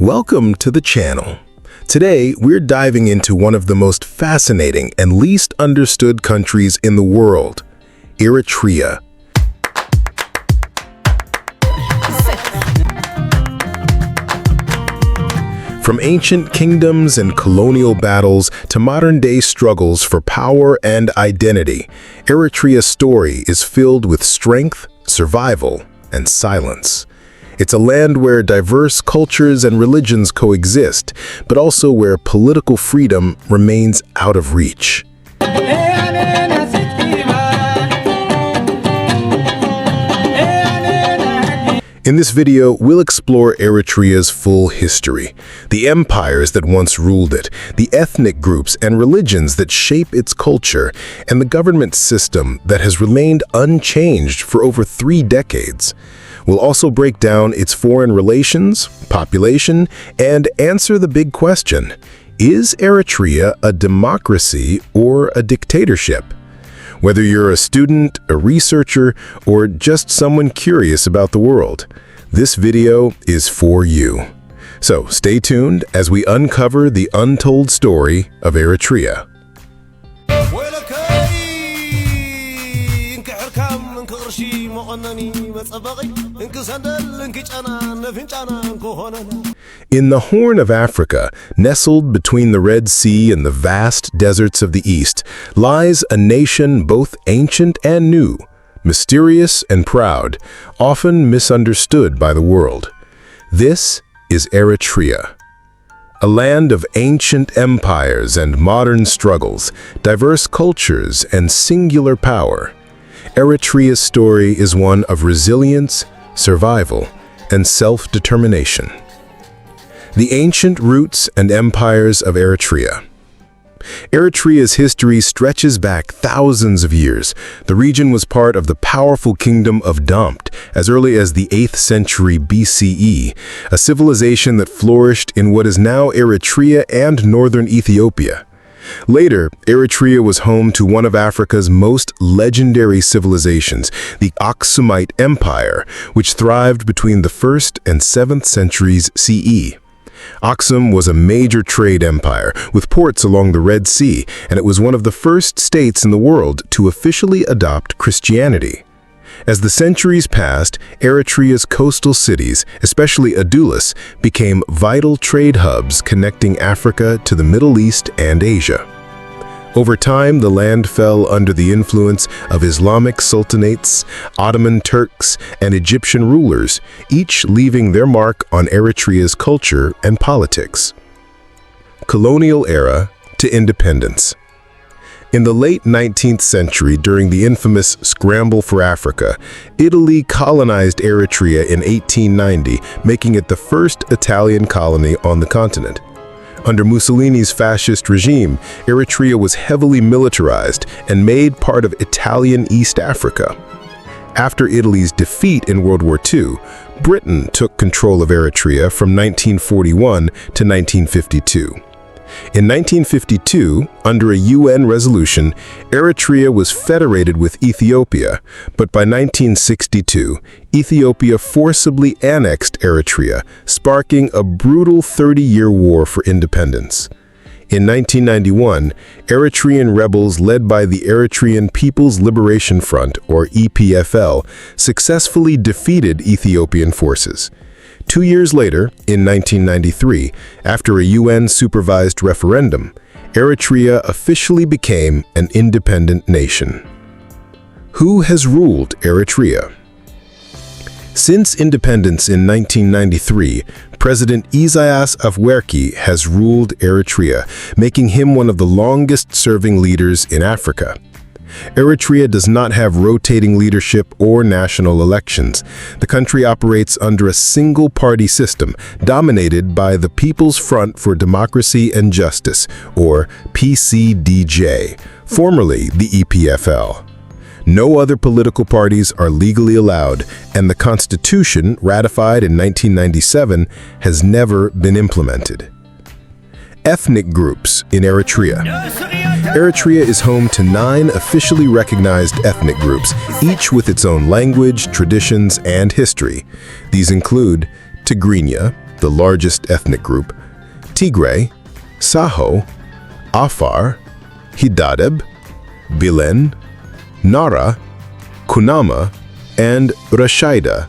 Welcome to the channel. Today, we're diving into one of the most fascinating and least understood countries in the world, Eritrea. From ancient kingdoms and colonial battles to modern-day struggles for power and identity, Eritrea's story is filled with strength, survival, and silence. It's a land where diverse cultures and religions coexist, but also where political freedom remains out of reach. In this video, we'll explore Eritrea's full history, the empires that once ruled it, the ethnic groups and religions that shape its culture, and the government system that has remained unchanged for over 3 decades. We'll also break down its foreign relations, population, and answer the big question: is Eritrea a democracy or a dictatorship? Whether you're a student, a researcher, or just someone curious about the world, this video is for you. So stay tuned as we uncover the untold story of Eritrea. In the Horn of Africa, nestled between the Red Sea and the vast deserts of the East, lies a nation both ancient and new, mysterious and proud, often misunderstood by the world. This is Eritrea. A land of ancient empires and modern struggles, diverse cultures and singular power. Eritrea's story is one of resilience, survival, and self-determination. The ancient roots and empires of Eritrea. Eritrea's history stretches back thousands of years. The region was part of the powerful kingdom of Dampt as early as the 8th century BCE, a civilization that flourished in what is now Eritrea and northern Ethiopia. Later, Eritrea was home to one of Africa's most legendary civilizations, the Aksumite Empire, which thrived between the 1st and 7th centuries CE. Aksum was a major trade empire with ports along the Red Sea, and it was one of the first states in the world to officially adopt Christianity. As the centuries passed, Eritrea's coastal cities, especially Adulis, became vital trade hubs connecting Africa to the Middle East and Asia. Over time, the land fell under the influence of Islamic sultanates, Ottoman Turks, and Egyptian rulers, each leaving their mark on Eritrea's culture and politics. Colonial era to independence. In the late 19th century, during the infamous Scramble for Africa, Italy colonized Eritrea in 1890, making it the first Italian colony on the continent. Under Mussolini's fascist regime, Eritrea was heavily militarized and made part of Italian East Africa. After Italy's defeat in World War II, Britain took control of Eritrea from 1941 to 1952. In 1952, under a UN resolution, Eritrea was federated with Ethiopia, but by 1962, Ethiopia forcibly annexed Eritrea, sparking a brutal 30-year war for independence. In 1991, Eritrean rebels led by the Eritrean People's Liberation Front, or EPFL, successfully defeated Ethiopian forces. 2 years later, in 1993, after a UN-supervised referendum, Eritrea officially became an independent nation. Who has ruled Eritrea? Since independence in 1993, President Isaias Afwerki has ruled Eritrea, making him one of the longest-serving leaders in Africa. Eritrea does not have rotating leadership or national elections. The country operates under a single-party system dominated by the People's Front for Democracy and Justice, or PCDJ, formerly the EPFL. No other political parties are legally allowed, and the constitution, ratified in 1997, has never been implemented. Ethnic groups in Eritrea. Eritrea is home to 9 officially recognized ethnic groups, each with its own language, traditions, and history. These include Tigrinya, the largest ethnic group, Tigray, Saho, Afar, Hidadeb, Bilen, Nara, Kunama, and Rashaida.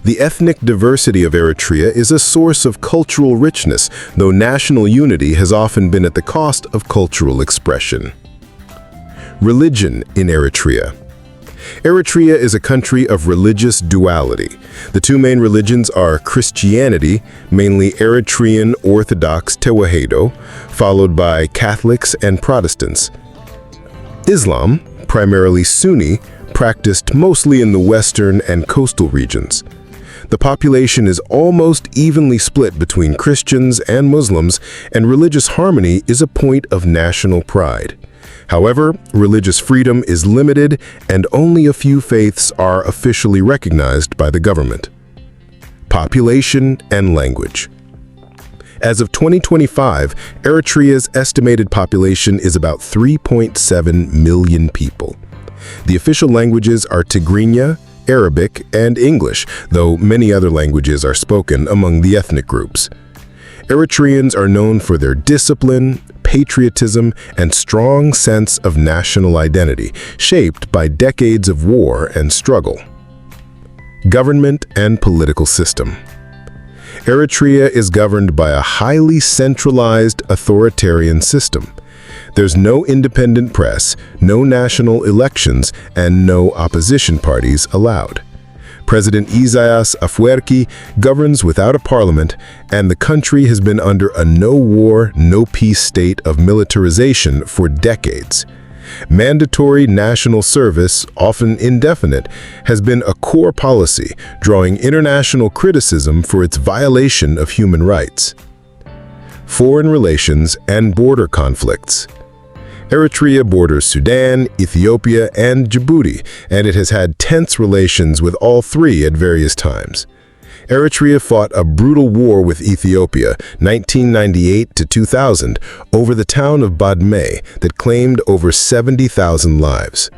The ethnic diversity of Eritrea is a source of cultural richness, though national unity has often been at the cost of cultural expression. Religion in Eritrea. Eritrea is a country of religious duality. The two main religions are Christianity, mainly Eritrean Orthodox Tewahedo, followed by Catholics and Protestants. Islam, primarily Sunni, practiced mostly in the western and coastal regions. The population is almost evenly split between Christians and Muslims, and religious harmony is a point of national pride. However, religious freedom is limited, and only a few faiths are officially recognized by the government. Population and language. As of 2025, Eritrea's estimated population is about 3.7 million people. The official languages are Tigrinya, Arabic, and English, though many other languages are spoken among the ethnic groups. Eritreans are known for their discipline, patriotism, and strong sense of national identity, shaped by decades of war and struggle. Government and political system. Eritrea is governed by a highly centralized authoritarian system. There's no independent press, no national elections, and no opposition parties allowed. President Isaias Afwerki governs without a parliament, and the country has been under a no-war, no-peace state of militarization for decades. Mandatory national service, often indefinite, has been a core policy, drawing international criticism for its violation of human rights. Foreign relations and border conflicts. Eritrea borders Sudan, Ethiopia, and Djibouti, and it has had tense relations with all three at various times. Eritrea fought a brutal war with Ethiopia, 1998 to 2000, over the town of Badme that claimed over 70,000 lives.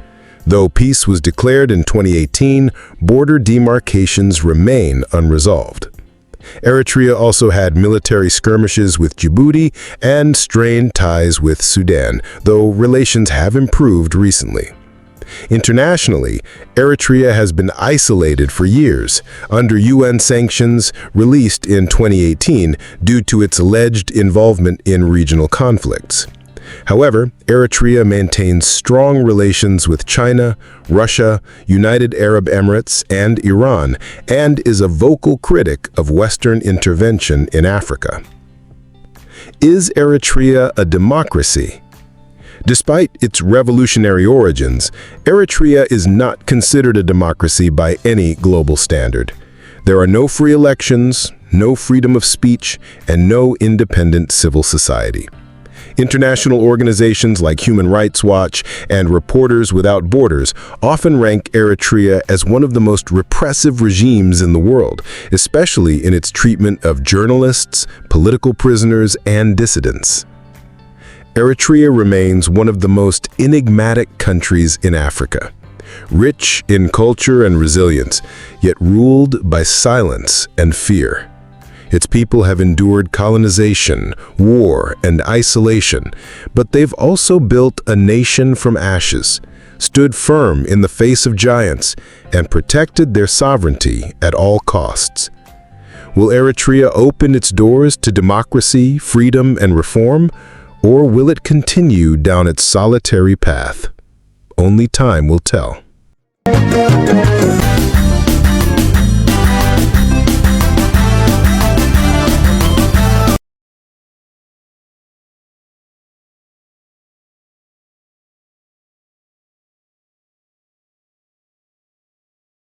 Though peace was declared in 2018, border demarcations remain unresolved. Eritrea also had military skirmishes with Djibouti and strained ties with Sudan, though relations have improved recently. Internationally, Eritrea has been isolated for years, under UN sanctions released in 2018 due to its alleged involvement in regional conflicts. However, Eritrea maintains strong relations with China, Russia, United Arab Emirates, and Iran, and is a vocal critic of Western intervention in Africa. Is Eritrea a democracy? Despite its revolutionary origins, Eritrea is not considered a democracy by any global standard. There are no free elections, no freedom of speech, and no independent civil society. International organizations like Human Rights Watch and Reporters Without Borders often rank Eritrea as one of the most repressive regimes in the world, especially in its treatment of journalists, political prisoners, and dissidents. Eritrea remains one of the most enigmatic countries in Africa, rich in culture and resilience, yet ruled by silence and fear. Its people have endured colonization, war, and isolation, but they've also built a nation from ashes, stood firm in the face of giants, and protected their sovereignty at all costs. Will Eritrea open its doors to democracy, freedom, and reform, or will it continue down its solitary path? Only time will tell.